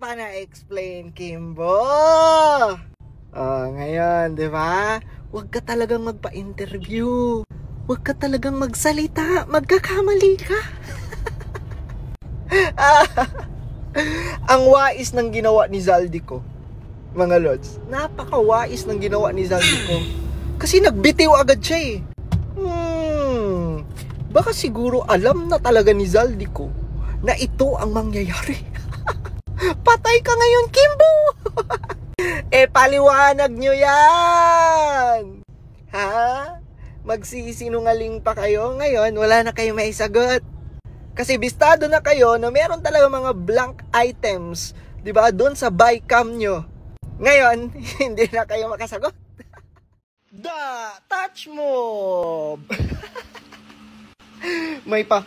pa na-explain, Kimbo. Ngayon, di ba? Huwag ka talagang magpa-interview. Huwag ka talagang magsalita. Magkakamali ka. Ang wais ng ginawa ni Zaldico, mga lods. Napaka-wais ng ginawa ni Zaldico. Kasi nagbitiw agad siya eh. Baka siguro alam na talaga ni Zaldico na ito ang mangyayari. Patay ka ngayon, Kimbo! Paliwanag nyo yan! Ha? Magsisinungaling pa kayo? Ngayon, wala na kayo maisagot. Kasi bistado na kayo na meron talaga mga blank items, di ba, doon sa buy cam nyo. Ngayon, hindi na kayo makasagot. Touch mob! May pa,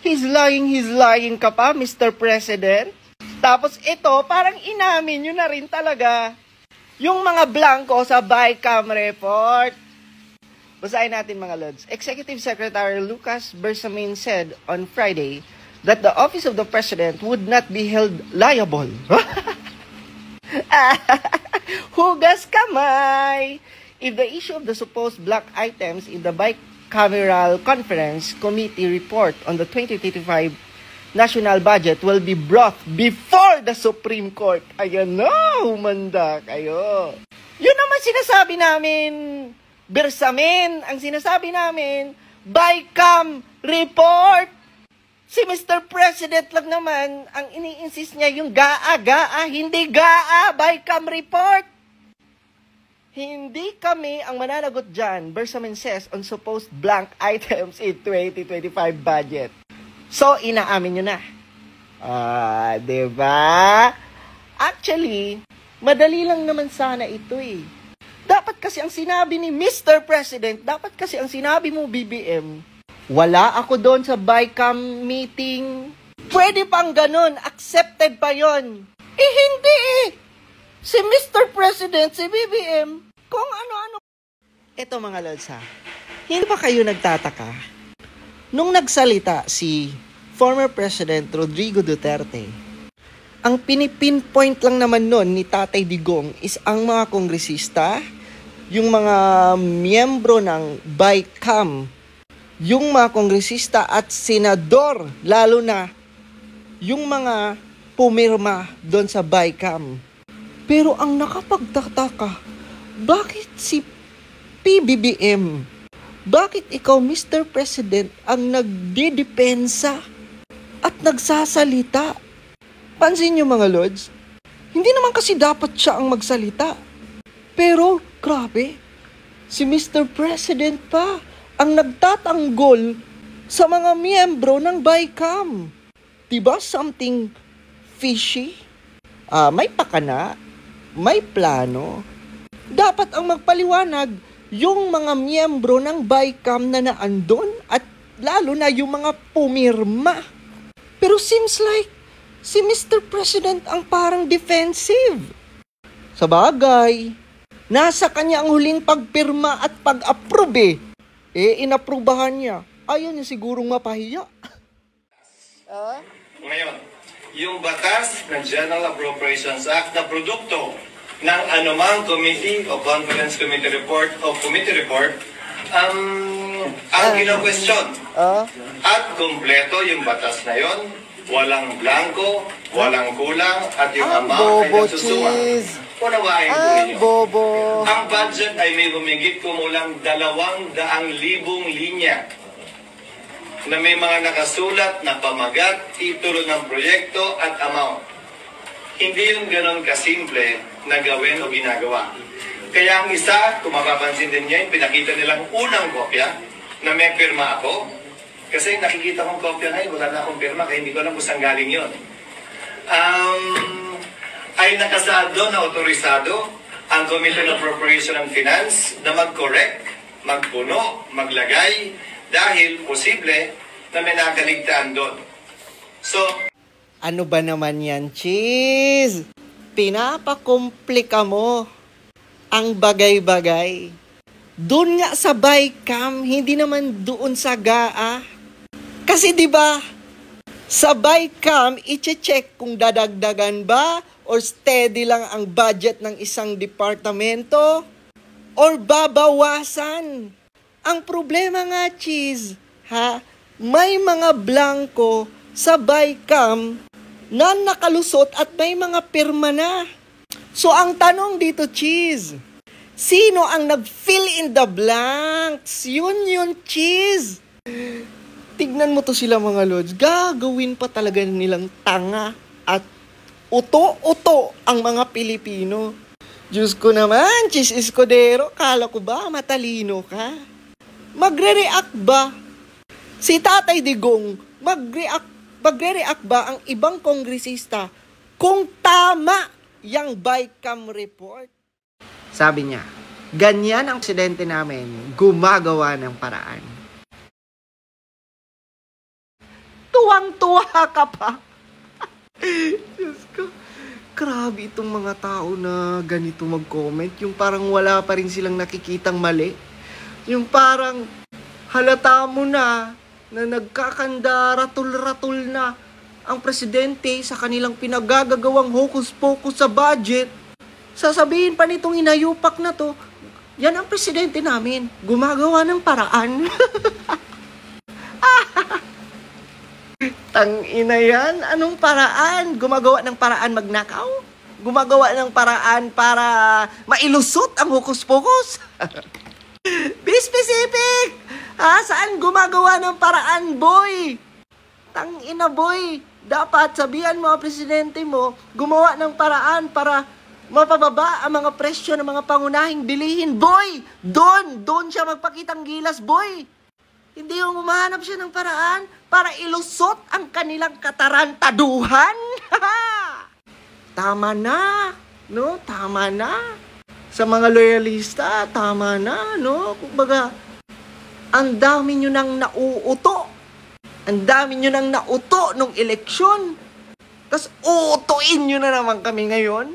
he's lying ka pa, Mr. President. Tapos ito, parang inamin nyo na rin talaga yung mga blanco sa buy cam report. Basahin natin mga lods. Executive Secretary Lucas Bersamin said on Friday that the Office of the President would not be held liable. Hugas kamay! If the issue of the supposed black items in the bicameral conference committee report on the 2035 national budget will be brought before the Supreme Court. Ayan na, humanda kayo. Yun naman sinasabi namin, Bersamin, ang sinasabi namin, BICAM report. Si Mr. President lang naman, ang ini-insist niya yung GAA, hindi GAA, BICAM report. Hindi kami ang mananagot dyan, Bersamin says, on supposed blank items in 2025 budget. So, inaamin nyo na. Diba? Actually, madali lang naman sana ito eh. Dapat kasi ang sinabi ni Mr. President, dapat kasi ang sinabi mo, BBM, wala ako doon sa BICAM meeting. Pwede pang ganun, accepted pa yon. Hindi eh. Si Mr. President, si BBM, kung ano-ano. Ito mga lods ha, hindi ba kayo nagtataka? Nung nagsalita si former President Rodrigo Duterte, ang pinipinpoint lang naman nun ni Tatay Digong is ang mga kongresista, yung mga miyembro ng BICAM, yung mga kongresista at senador, lalo na yung mga pumirma doon sa BICAM. Pero ang nakapagtataka, bakit si PBBM, bakit ikaw, Mr. President, ang nagdidepensa at nagsasalita? Pansin niyo mga lords, hindi naman kasi dapat siya ang magsalita. Pero, grabe, si Mr. President pa ang nagtatanggol sa mga miyembro ng BICAM. Diba something fishy? May pakana, may plano. Dapat ang magpaliwanag yung mga miyembro ng BICAM na naandun at lalo na yung mga pumirma. Pero seems like si Mr. President ang parang defensive. Sa bagay, nasa kanya ang huling pagpirma at pag-approve inaprubahan niya. Ayaw niya sigurong mapahiya. Ngayon, yung batas ng General Appropriations Act na produkto ng anumang committee o conference committee report o committee report ang kino-question. At kumpleto yung batas na yon, walang blanco, walang kulang, at yung amount ay nagsusuwang. Unawain po ninyo. Ang budget ay may humigit kumulang 200,000 linya na may mga nakasulat na pamagat, titulo ng proyekto at amount. Hindi yung ganon kasimple na gawin o ginagawa. Kaya ang isa, kung mapapansin din niya, pinakita nilang unang kopya na may pirma ako. Kasi nakikita kong kopya na wala na akong pirma, kaya hindi ko alam kung saan galing yun. Ay nakasaad doon na otorisado ang Committee on Appropriation and Finance na mag-correct, magpuno, maglagay, dahil posible na may nakaligtaan doon. So, ano ba naman yan, Cheese? Pinapakomplika mo ang bagay-bagay. Doon nga sa BICAM, hindi naman doon sa GAA. Kasi 'di ba, Sa BICAM, i-check kung dadagdagan ba or steady lang ang budget ng isang departamento or babawasan. Ang problema nga, Cheese, may mga blanco sa BICAM na nakalusot at may mga pirma na. So, ang tanong dito, Cheese, sino ang nag-fill in the blanks? Yun, Cheese. Tignan mo to sila mga lods, gagawin pa talaga nilang tanga at uto-uto ang mga Pilipino. Diyos ko naman, Cheese Escudero, kala ko ba matalino ka? Magre-react ba? Si Tatay Digong, magre-react ba ang ibang kongresista kung tama yung BICAM report? Sabi niya, ganyan ang presidente namin, gumagawa ng paraan. Tuwang-tuwa ka pa. Diyos ko, grabe itong mga tao na ganito mag-comment. Yung parang wala pa rin silang nakikitang mali. Yung parang halata mo na nagkakanda, ratul-ratul na ang presidente sa kanilang pinagagawang hocus-pocus sa budget. Sasabihin pa nitong inayupak na to, yan ang presidente namin, gumagawa ng paraan. Tangina yan, anong paraan? Gumagawa ng paraan magnakaw? Gumagawa ng paraan para mailusot ang hocus-pocus? Be specific! Saan gumagawa ng paraan, boy? Tangina, boy. Dapat sabihan mo ang presidente mo, gumawa ng paraan para mapababa ang mga presyo ng mga pangunahing bilihin. Boy! Doon siya magpakitang gilas, boy. Hindi yung umahanap siya ng paraan para ilusot ang kanilang katarantaduhan. Tama na, no? Tama na. Sa mga loyalista, tama na, no? Kumbaga, ang dami nyo nang nauuto. Ang dami nyo nang nauto nung eleksyon. Tapos uutuin nyo na naman kami ngayon.